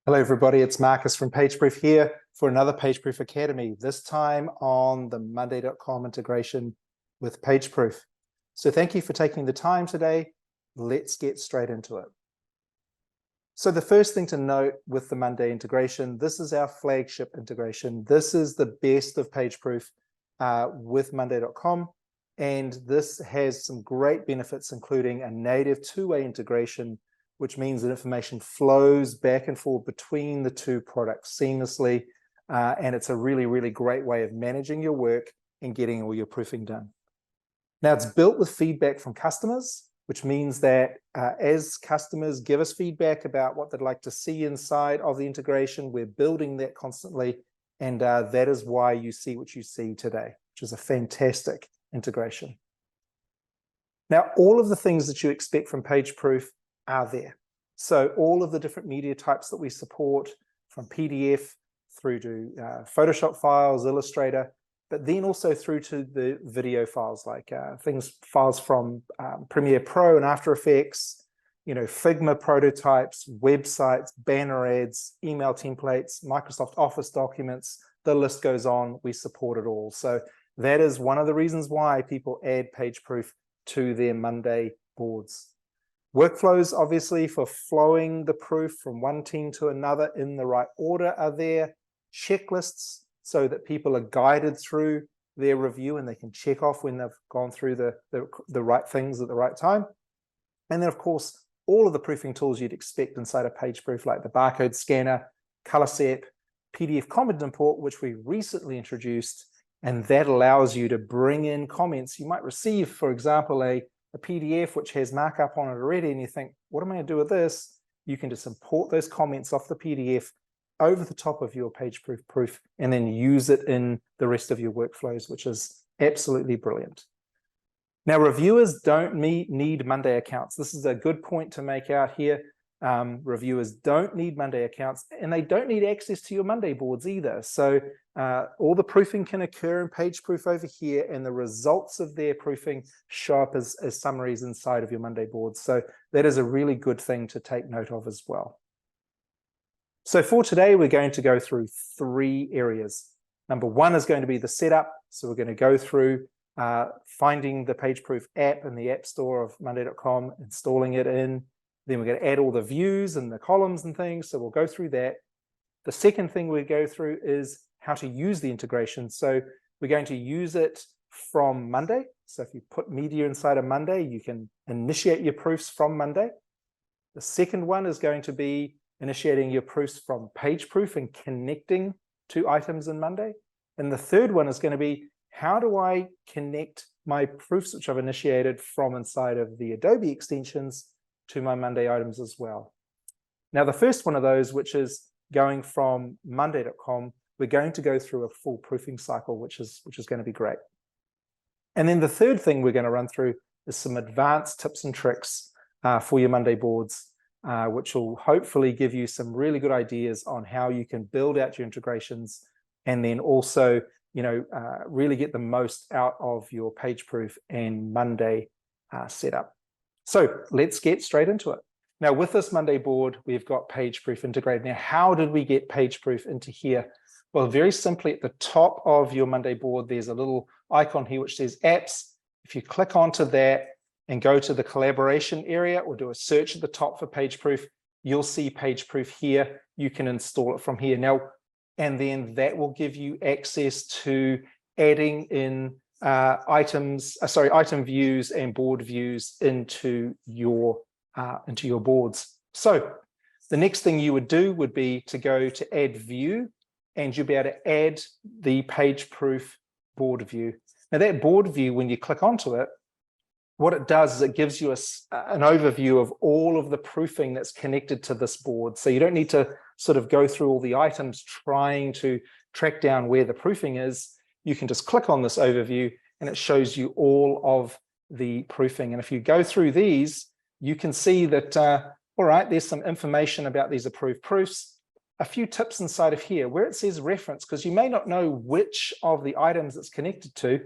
Hello, everybody. It's Marcus from PageProof here for another PageProof Academy, this time on the Monday.com integration with PageProof. So thank you for taking the time today. Let's get straight into it. So the first thing to note with the Monday integration, this is our flagship integration. This is the best of PageProof with Monday.com. And this has some great benefits, including a native two-way integration, which means that information flows back and forth between the two products seamlessly. And it's a really, really great way of managing your work and getting all your proofing done. Now, it's built with feedback from customers, which means that as customers give us feedback about what they'd like to see inside of the integration, we're building that constantly. And that is why you see what you see today, which is a fantastic integration. Now, all of the things that you expect from PageProof are there. So all of the different media types that we support, from PDF through to Photoshop files, Illustrator, but then also through to the video files, like files from Premiere Pro and After Effects, Figma prototypes, websites, banner ads, email templates, Microsoft Office documents, the list goes on. We support it all. So that is one of the reasons why people add PageProof to their Monday boards. Workflows, obviously, for flowing the proof from one team to another in the right order are there. Checklists, so that people are guided through their review and they can check off when they've gone through the right things at the right time. And then, of course, all of the proofing tools you'd expect inside of PageProof, like the barcode scanner, color set, PDF comment import, which we recently introduced, and that allows you to bring in comments. You might receive, for example, a PDF which has markup on it already, and you think, what am I going to do with this? You can just import those comments off the PDF over the top of your PageProof proof and then use it in the rest of your workflows, which is absolutely brilliant. Now, reviewers don't need Monday accounts. This is a good point to make out here. Reviewers don't need Monday accounts, and they don't need access to your Monday boards either. So all the proofing can occur in PageProof over here, and the results of their proofing show up as summaries inside of your Monday boards. So that is a really good thing to take note of as well. So for today, we're going to go through three areas. Number one is going to be the setup. So we're going to go through finding the PageProof app in the App Store of Monday.com, installing it in. Then we're going to add all the views and the columns and things. So we'll go through that. The second thing we go through is how to use the integration. So we're going to use it from Monday. So if you put media inside of Monday, you can initiate your proofs from Monday. The second one is going to be initiating your proofs from PageProof and connecting to items in Monday. And the third one is going to be, how do I connect my proofs, which I've initiated from inside of the Adobe extensions, to my Monday items as well. Now, the first one of those, which is going from Monday.com, we're going to go through a full proofing cycle, which is going to be great. And then the third thing we're going to run through is some advanced tips and tricks for your Monday boards, which will hopefully give you some really good ideas on how you can build out your integrations and then also, really get the most out of your PageProof and Monday setup. So let's get straight into it. Now, with this Monday board, we've got PageProof integrated. Now, how did we get PageProof into here? Well, very simply, at the top of your Monday board, there's a little icon here which says apps. If you click onto that and go to the collaboration area or do a search at the top for PageProof, you'll see PageProof here. You can install it from here now, and then that will give you access to adding in item views and board views into your boards. So the next thing you would do would be to go to add view, and you'll be able to add the PageProof board view. Now, that board view, when you click onto it, what it does is it gives you an overview of all of the proofing that's connected to this board. So you don't need to sort of go through all the items trying to track down where the proofing is. You can just click on this overview and it shows you all of the proofing. And if you go through these, you can see that, all right, there's some information about these approved proofs, a few tips inside of here where it says reference, because you may not know which of the items it's connected to.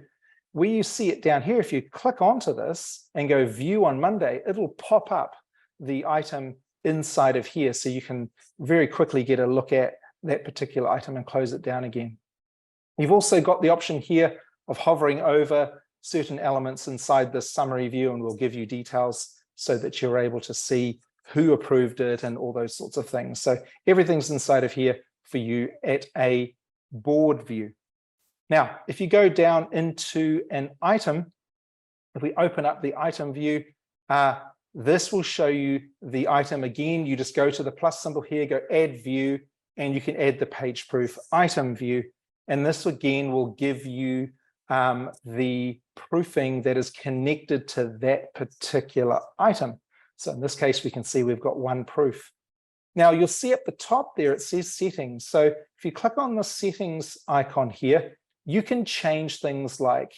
Where you see it down here, if you click onto this and go view on Monday, it'll pop up the item inside of here, so you can very quickly get a look at that particular item and close it down again. You've also got the option here of hovering over certain elements inside this summary view, and we'll give you details so that you're able to see who approved it and all those sorts of things. So everything's inside of here for you at a board view. Now, if you go down into an item, if we open up the item view, this will show you the item again. You just go to the plus symbol here, go add view, and you can add the PageProof item view. And this again will give you the proofing that is connected to that particular item. So in this case, we can see we've got one proof. Now you'll see at the top there, it says settings. So if you click on the settings icon here, you can change things like,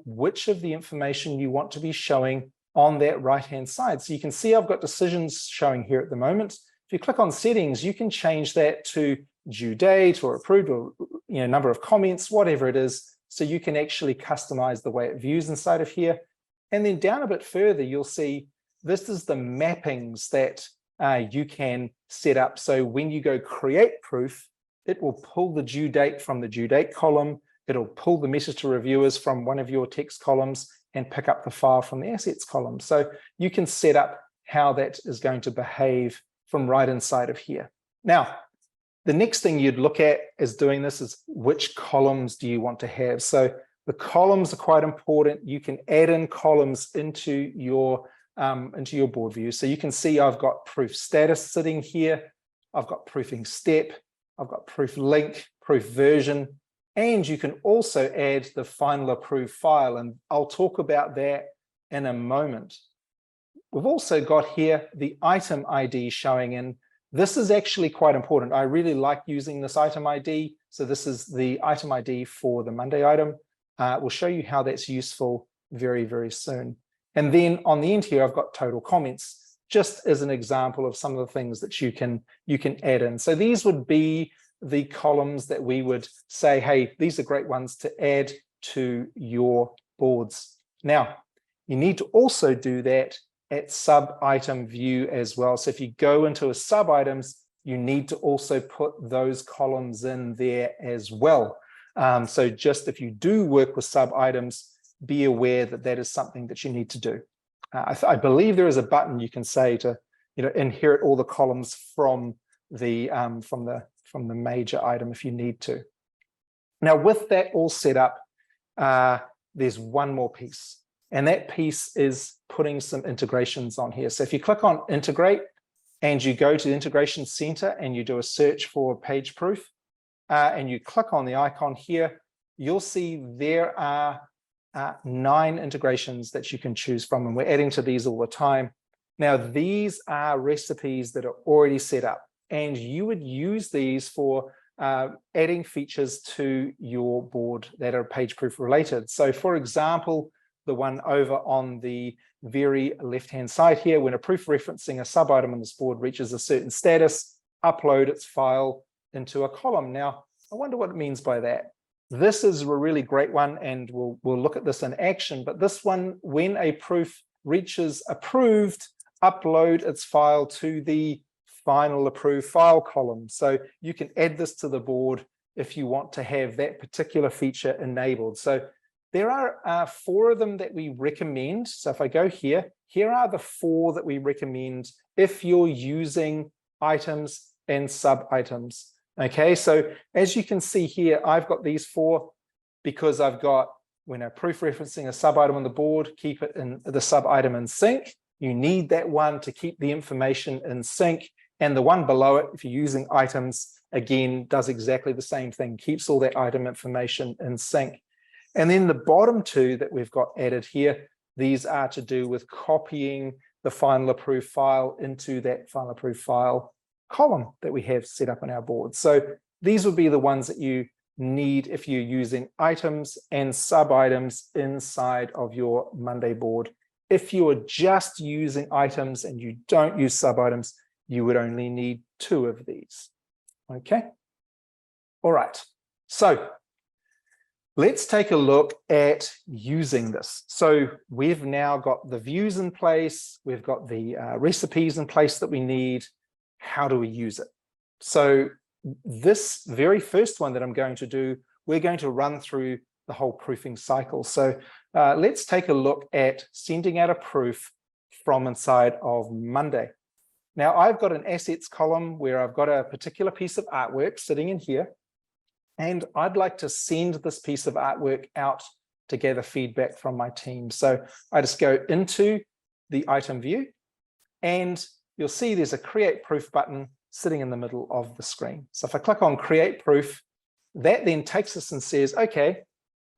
which of the information you want to be showing on that right-hand side. So you can see I've got decisions showing here at the moment. If you click on settings, you can change that to due date or approved or number of comments, whatever it is. So you can actually customize the way it views inside of here. And then down a bit further, you'll see this is the mappings that you can set up. So when you go create proof, it will pull the due date from the due date column. It'll pull the message to reviewers from one of your text columns and pick up the file from the assets column. So you can set up how that is going to behave from right inside of here. Now, the next thing you'd look at as doing this is which columns do you want to have? So the columns are quite important. You can add in columns into your board view. So you can see I've got proof status sitting here. I've got proofing step. I've got proof link, proof version, and you can also add the final approved file. And I'll talk about that in a moment. We've also got here the item ID showing in. This is actually quite important. I really like using this item ID. So this is the item ID for the Monday item. We'll show you how that's useful very, very soon. And then on the end here, I've got total comments, just as an example of some of the things that you can add in. So these would be the columns that we would say, hey, these are great ones to add to your boards. Now, you need to also do that at sub-item view as well. So if you go into a sub-items, you need to also put those columns in there as well. So just if you do work with sub-items, be aware that that is something that you need to do. I believe there is a button you can say to inherit all the columns from the major item if you need to. Now, with that all set up, there's one more piece. And that piece is putting some integrations on here. So if you click on integrate and you go to the integration center and you do a search for PageProof and you click on the icon here, you'll see there are 9 integrations that you can choose from, and we're adding to these all the time. Now, these are recipes that are already set up, and you would use these for adding features to your board that are PageProof related. So for example, the one over on the very left-hand side here, when a proof referencing a sub-item on this board reaches a certain status, upload its file into a column. Now, I wonder what it means by that. This is a really great one, and we'll look at this in action. But this one, when a proof reaches approved, upload its file to the final approved file column. So you can add this to the board if you want to have that particular feature enabled. So there are 4 of them that we recommend. So if I go here, here are the 4 that we recommend if you're using items and sub-items. Okay, so as you can see here, I've got these 4 because I've got, when a proof referencing a sub-item on the board, keep it in the sub-item in sync. You need that one to keep the information in sync. And the one below it, if you're using items, again, does exactly the same thing, keeps all that item information in sync. And then the bottom 2 that we've got added here, these are to do with copying the final approved file into that final approved file column that we have set up on our board. So these would be the ones that you need if you're using items and sub-items inside of your Monday board. If you are just using items and you don't use sub-items, you would only need 2 of these. Okay. All right. So Let's take a look at using this. So we've now got the views in place. We've got the recipes in place that we need. How do we use it? So this very first one that I'm going to do, we're going to run through the whole proofing cycle. So let's take a look at sending out a proof from inside of Monday. Now I've got an assets column where I've got a particular piece of artwork sitting in here. And I'd like to send this piece of artwork out to gather feedback from my team. So I just go into the item view, and you'll see there's a create proof button sitting in the middle of the screen. So if I click on create proof, that then takes us and says, okay,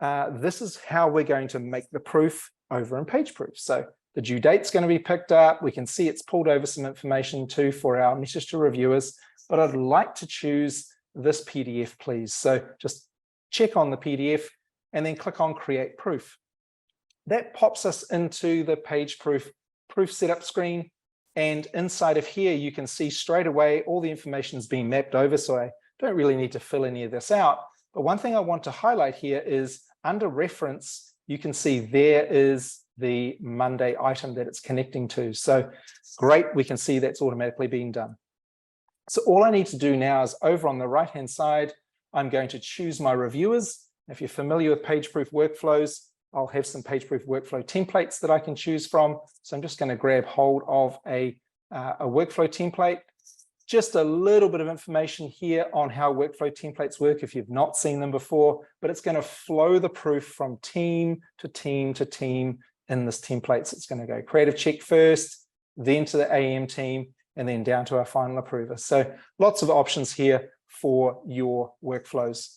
this is how we're going to make the proof over in PageProof. So the due date's going to be picked up. We can see it's pulled over some information too for our message to reviewers, but I'd like to choose this PDF, please. So just check on the PDF and then click on create proof. That pops us into the PageProof proof setup screen. And inside of here, you can see straight away all the information is being mapped over. So I don't really need to fill any of this out. But one thing I want to highlight here is under reference, you can see there is the Monday item that it's connecting to. So great, we can see that's automatically being done. So all I need to do now is over on the right-hand side, I'm going to choose my reviewers. If you're familiar with PageProof workflows, I'll have some PageProof workflow templates that I can choose from. So I'm just going to grab hold of a workflow template. Just a little bit of information here on how workflow templates work if you've not seen them before, but it's going to flow the proof from team to team to team in this template. So it's going to go creative check first, then to the AM team, and then down to our final approver. So lots of options here for your workflows.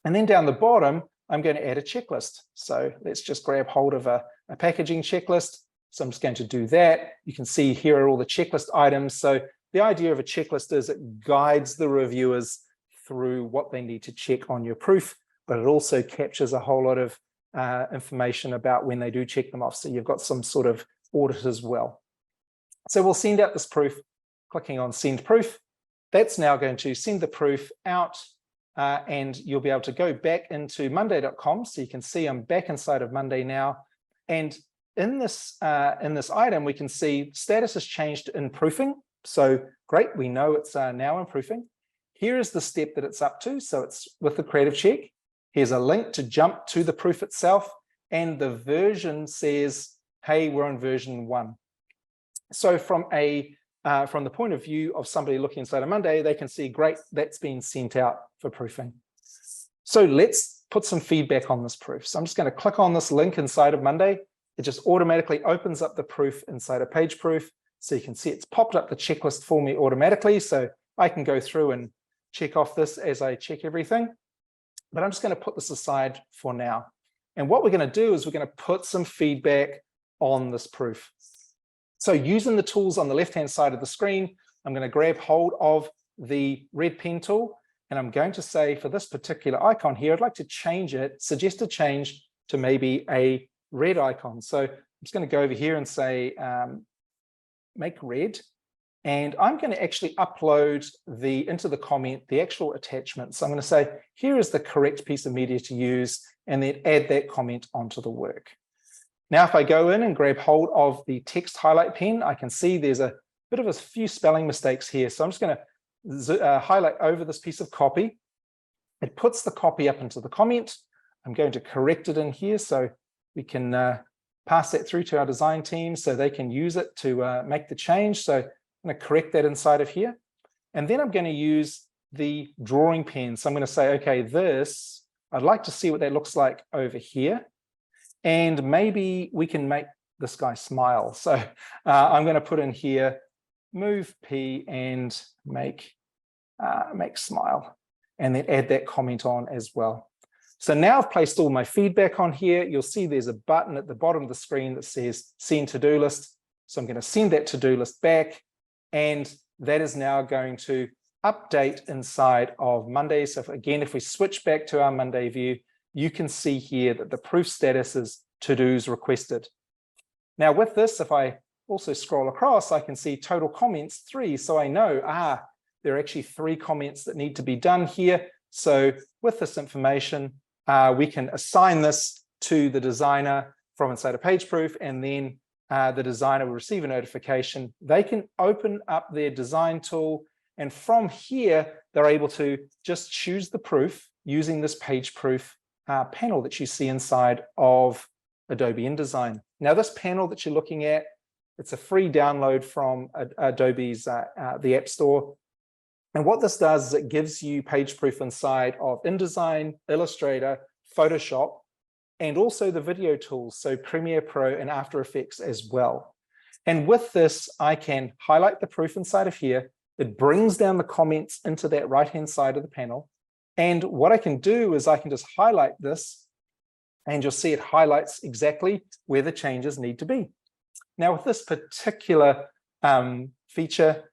And then down the bottom, I'm going to add a checklist. So let's just grab hold of a packaging checklist. So I'm just going to do that. You can see here are all the checklist items. So the idea of a checklist is it guides the reviewers through what they need to check on your proof, but it also captures a whole lot of information about when they do check them off. So you've got some sort of audit as well. So we'll send out this proof, clicking on send proof. That's now going to send the proof out and you'll be able to go back into monday.com. So you can see I'm back inside of Monday now. And in this item, we can see status has changed in proofing. So great, we know it's now in proofing. Here is the step that it's up to. So it's with the creative check. Here's a link to jump to the proof itself. And the version says, hey, we're on version 1. So from the point of view of somebody looking inside of Monday, they can see, great, that's been sent out for proofing. So let's put some feedback on this proof. So I'm just going to click on this link inside of Monday. It just automatically opens up the proof inside of PageProof. So you can see it's popped up the checklist for me automatically. So I can go through and check off this as I check everything. But I'm just going to put this aside for now. And what we're going to do is we're going to put some feedback on this proof. So using the tools on the left-hand side of the screen, I'm going to grab hold of the red pen tool, and I'm going to say for this particular icon here, I'd like to change it, suggest a change to maybe a red icon. So I'm just going to go over here and say, make red. And I'm going to actually upload into the comment, the actual attachment. So I'm going to say, here is the correct piece of media to use, and then add that comment onto the work. Now, if I go in and grab hold of the text highlight pen, I can see there's a bit of a few spelling mistakes here. So I'm just going to highlight over this piece of copy. It puts the copy up into the comment. I'm going to correct it in here so we can pass that through to our design team so they can use it to make the change. So I'm going to correct that inside of here. And then I'm going to use the drawing pen. So I'm going to say, okay, I'd like to see what that looks like over here. And maybe we can make this guy smile. So I'm going to put in here, move P and make smile, and then add that comment on as well. So now I've placed all my feedback on here. You'll see there's a button at the bottom of the screen that says send to-do list. So I'm going to send that to-do list back, and that is now going to update inside of Monday. So if we switch back to our Monday view, you can see here that the proof status is to-dos requested. Now with this, if I also scroll across, I can see total comments 3. So I know, there are actually 3 comments that need to be done here. So with this information, we can assign this to the designer from inside of PageProof, and then the designer will receive a notification. They can open up their design tool, and from here, they're able to just choose the proof using this PageProof panel that you see inside of Adobe InDesign. Now, this panel that you're looking at, it's a free download from Adobe's the App Store. And what this does is it gives you PageProof inside of InDesign, Illustrator, Photoshop, and also the video tools, so Premiere Pro and After Effects as well. And with this, I can highlight the proof inside of here. It brings down the comments into that right-hand side of the panel. And what I can do is I can just highlight this, and you'll see it highlights exactly where the changes need to be. Now, with this particular feature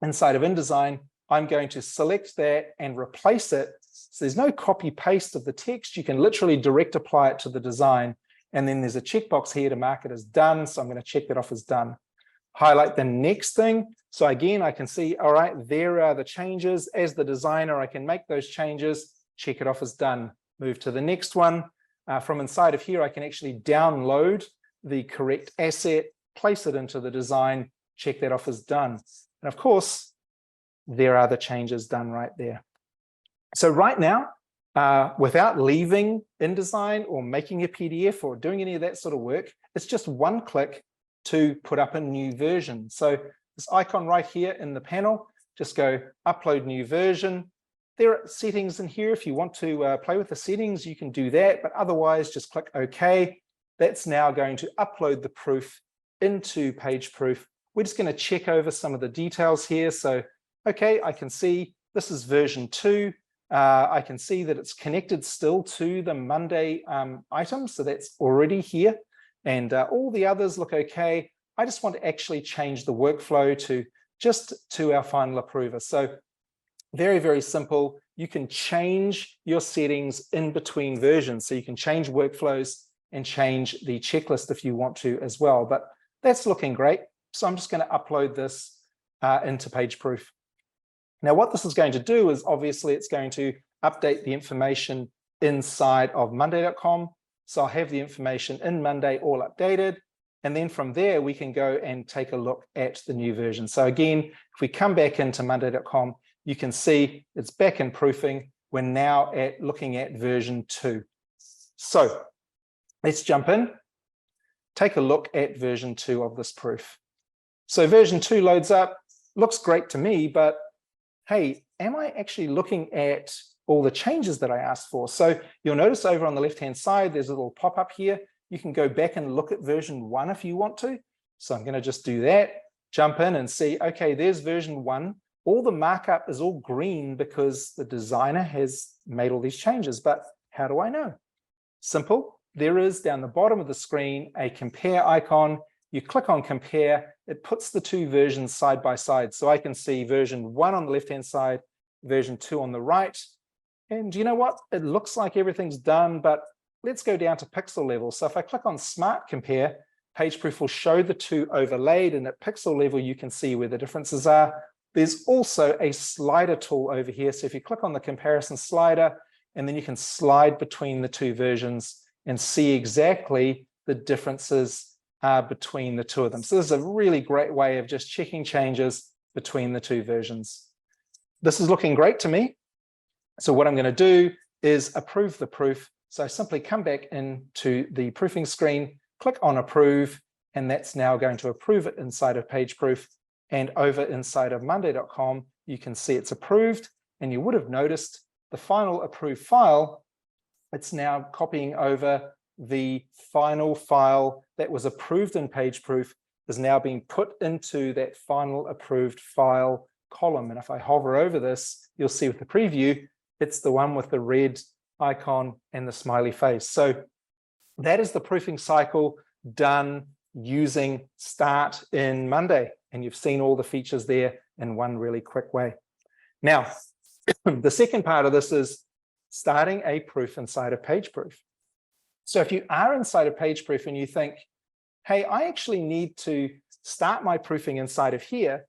inside of InDesign, I'm going to select that and replace it. So there's no copy paste of the text. You can literally direct apply it to the design. And then there's a checkbox here to mark it as done. So I'm going to check that off as done. Highlight the next thing. So again, I can see, all right, there are the changes. As the designer, I can make those changes, check it off as done. Move to the next one. From inside of here, I can actually download the correct asset, place it into the design, check that off as done. And of course, there are the changes done right there. So right now, without leaving InDesign or making a PDF or doing any of that sort of work, it's just one click to put up a new version. So this icon right here in the panel, just go upload new version. There are settings in here. If you want to play with the settings, you can do that, but otherwise just click OK. That's now going to upload the proof into PageProof. We're just going to check over some of the details here. So, okay, I can see this is version 2. I can see that it's connected still to the Monday item, so that's already here. And all the others look okay. I just want to actually change the workflow to just to our final approver. So very, very simple. You can change your settings in between versions. So you can change workflows and change the checklist if you want to as well. But that's looking great. So I'm just going to upload this into PageProof. Now, what this is going to do is obviously it's going to update the information inside of Monday.com. So I'll have the information in Monday all updated. And then from there, we can go and take a look at the new version. So again, if we come back into Monday.com, you can see it's back in proofing. We're now looking at version 2. So let's jump in, take a look at version 2 of this proof. So version 2 loads up, looks great to me, but hey, am I actually looking at all the changes that I asked for? So you'll notice over on the left-hand side, there's a little pop-up here. You can go back and look at version 1 if you want to. So I'm going to just do that, jump in and see, okay, there's version 1. All the markup is all green because the designer has made all these changes. But how do I know? Simple. There is down the bottom of the screen a compare icon. You click on compare, it puts the two versions side by side. So I can see version 1 on the left-hand side, version 2 on the right. And you know what? It looks like everything's done, but let's go down to pixel level. So if I click on Smart Compare, PageProof will show the two overlaid, and at pixel level, you can see where the differences are. There's also a slider tool over here. So if you click on the comparison slider, and then you can slide between the two versions and see exactly the differences between the two of them. So this is a really great way of just checking changes between the two versions. This is looking great to me. So what I'm going to do is approve the proof. So I simply come back into the proofing screen, click on approve, and that's now going to approve it inside of PageProof. And over inside of Monday.com, you can see it's approved. And you would have noticed the final approved file, it's now copying over the final file that was approved in PageProof is now being put into that final approved file column. And if I hover over this, you'll see with the preview, it's the one with the red icon and the smiley face. So that is the proofing cycle done using Start in Monday. And you've seen all the features there in one really quick way. Now, the second part of this is starting a proof inside of PageProof. So if you are inside of PageProof and you think, hey, I actually need to start my proofing inside of here,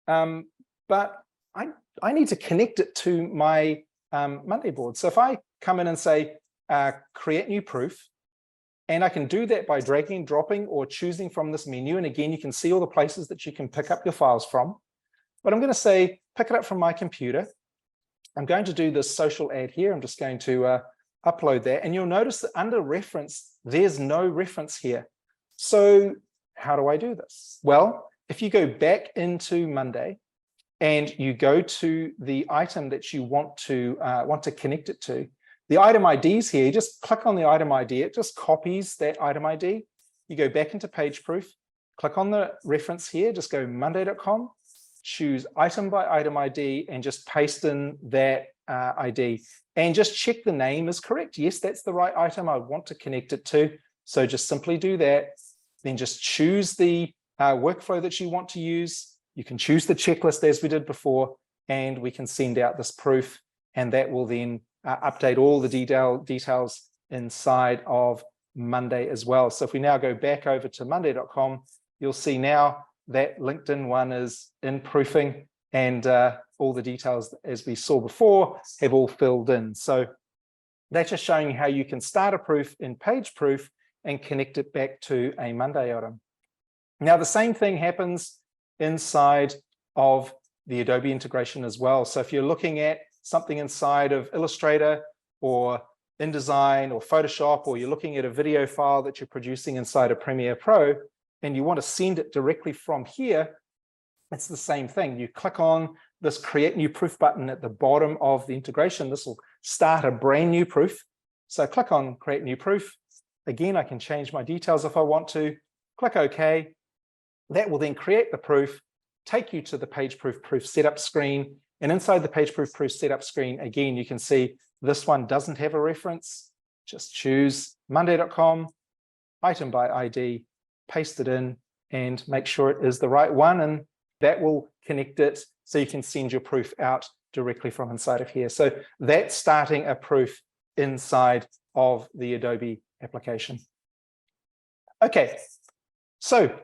but I need to connect it to my Monday board. So if I come in and say, create new proof. And I can do that by dragging and dropping or choosing from this menu. And again, you can see all the places that you can pick up your files from. But I'm going to say, pick it up from my computer. I'm going to do this social ad here. I'm just going to upload that. And you'll notice that under reference, there's no reference here. So how do I do this? Well, if you go back into Monday and you go to the item that you want to connect it to, the item IDs here, you just click on the item ID. It just copies that item ID. You go back into PageProof, click on the reference here, just go monday.com, choose item by item ID and just paste in that ID and just check the name is correct. Yes, that's the right item I want to connect it to. So just simply do that. Then just choose the workflow that you want to use. You can choose the checklist as we did before, and we can send out this proof, and that will then update all the details inside of Monday as well. So if we now go back over to monday.com, you'll see now that LinkedIn one is in proofing, and all the details, as we saw before, have all filled in. So that's just showing you how you can start a proof in PageProof and connect it back to a Monday item. Now, the same thing happens inside of the Adobe integration as well. So if you're looking at something inside of Illustrator or InDesign or Photoshop, or you're looking at a video file that you're producing inside of Premiere Pro, and you want to send it directly from here, it's the same thing. You click on this Create New Proof button at the bottom of the integration. This will start a brand new proof. So click on Create New Proof. Again, I can change my details if I want to. Click OK. That will then create the proof, take you to the PageProof proof setup screen. And inside the PageProof proof setup screen, again, you can see this one doesn't have a reference. Just choose monday.com, item by ID, paste it in, and make sure it is the right one. And that will connect it so you can send your proof out directly from inside of here. So that's starting a proof inside of the Adobe application. Okay, so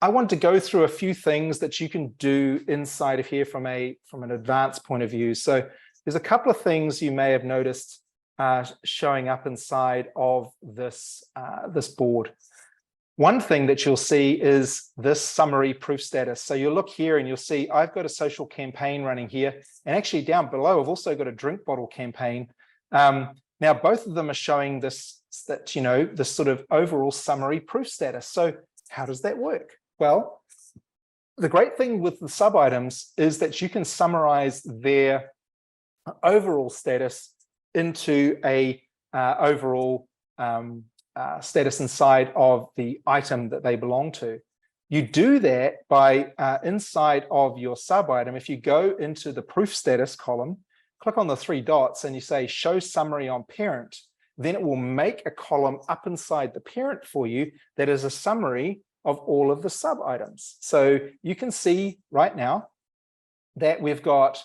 I want to go through a few things that you can do inside of here from an advanced point of view. So there's a couple of things you may have noticed showing up inside of this, this board. One thing that you'll see is this summary proof status. So you'll look here and you'll see I've got a social campaign running here, and actually down below I've also got a drink bottle campaign. Now both of them are showing this, that this sort of overall summary proof status. So how does that work? Well, the great thing with the sub items is that you can summarize their overall status into a overall status inside of the item that they belong to. You do that by inside of your sub item. If you go into the proof status column, click on the three dots and you say show summary on parent, then it will make a column up inside the parent for you that is a summary of all of the sub items. So you can see right now that we've got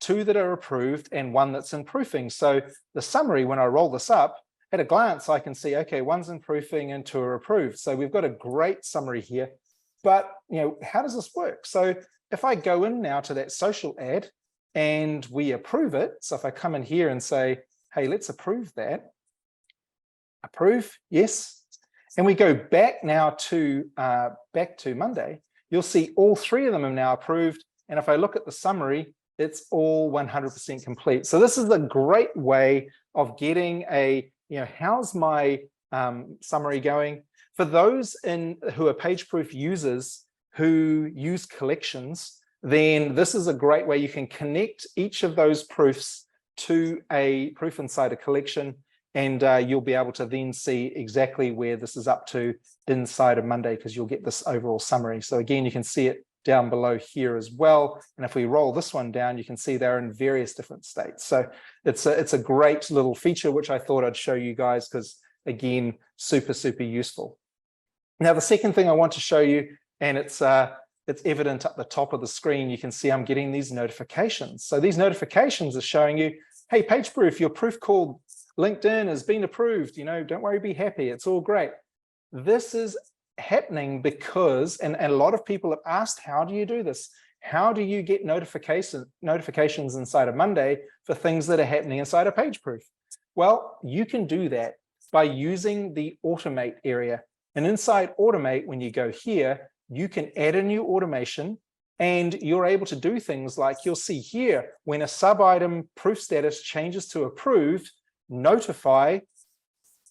2 that are approved and 1 that's in proofing. So the summary, when I roll this up, at a glance, I can see, okay, 1's in proofing and 2 are approved. So we've got a great summary here. But how does this work? So if I go in now to that social ad and we approve it, so if I come in here and say, hey, let's approve that, approve, yes. And we go back now to Monday, you'll see all 3 of them are now approved. And if I look at the summary, it's all 100% complete. So this is a great way of getting a, how's my summary going? For those who are PageProof users who use collections, then this is a great way you can connect each of those proofs to a proof inside a collection, and you'll be able to then see exactly where this is up to inside of Monday, because you'll get this overall summary. So again, you can see it down below here as well. And if we roll this one down, you can see they're in various different states. So it's a great little feature, which I thought I'd show you guys, because again, super, super useful. Now, the second thing I want to show you, and it's evident at the top of the screen, you can see I'm getting these notifications. So these notifications are showing you, hey, PageProof, your proof called LinkedIn has been approved. Don't worry, be happy. It's all great. This is happening because, and a lot of people have asked, how do you do this? how do you get notifications inside of Monday for things that are happening inside of PageProof? Well, you can do that by using the automate area. And inside automate, when you go here, you can add a new automation, and you're able to do things like you'll see here, when a sub-item proof status changes to approved, notify,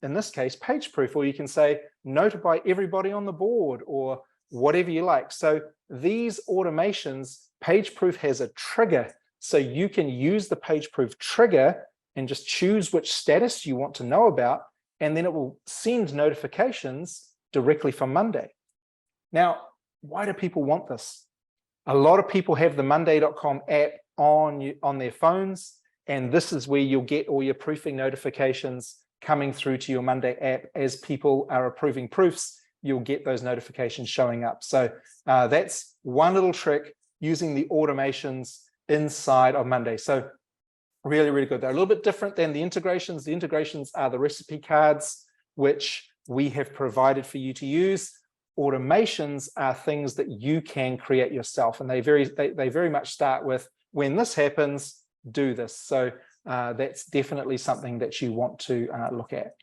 in this case, PageProof, or you can say notify everybody on the board or whatever you like. So these automations, PageProof has a trigger. So you can use the PageProof trigger and just choose which status you want to know about, and then it will send notifications directly from Monday. Now, why do people want this? A lot of people have the Monday.com app on their phones, and this is where you'll get all your proofing notifications coming through to your Monday app. As people are approving proofs, you'll get those notifications showing up. So that's one little trick, using the automations inside of Monday. So really, really good. They're a little bit different than the integrations. The integrations are the recipe cards, which we have provided for you to use. Automations are things that you can create yourself, and they very much start with, when this happens, do this. So that's definitely something that you want to look at.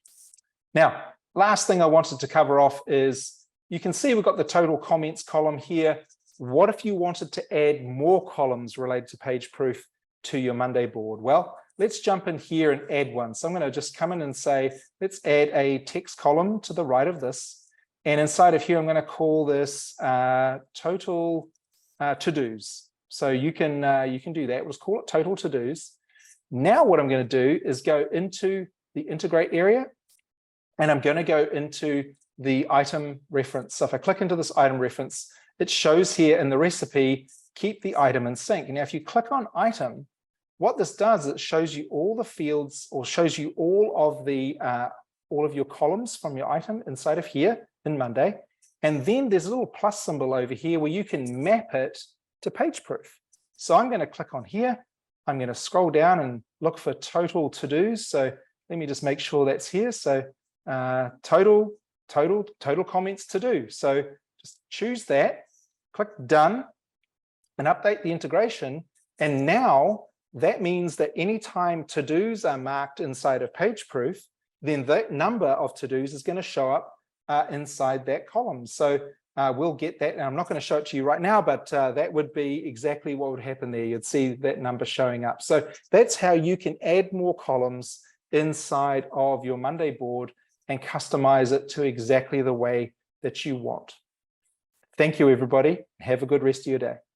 Now, last thing I wanted to cover off is, you can see we've got the total comments column here. What if you wanted to add more columns related to PageProof to your Monday board? Well, let's jump in here and add one. So I'm going to just come in and say, let's add a text column to the right of this. And inside of here, I'm going to call this total to-dos. So you can do that. Let's call it total to-dos. Now what I'm going to do is go into the integrate area, and I'm going to go into the item reference. So if I click into this item reference, it shows here in the recipe, keep the item in sync. Now, if you click on item, what this does is it shows you all the fields, or shows you all of your columns from your item inside of here in Monday. And then there's a little plus symbol over here where you can map it to PageProof. So I'm going to click on here. I'm going to scroll down and look for total to-dos. So let me just make sure that's here. So total comments to do. So just choose that, click done, and update the integration. And now that means that anytime to-dos are marked inside of PageProof, then that number of to-dos is going to show up inside that column. So we'll get that. And I'm not going to show it to you right now, but that would be exactly what would happen there. You'd see that number showing up. So that's how you can add more columns inside of your Monday board and customize it to exactly the way that you want. Thank you, everybody. Have a good rest of your day.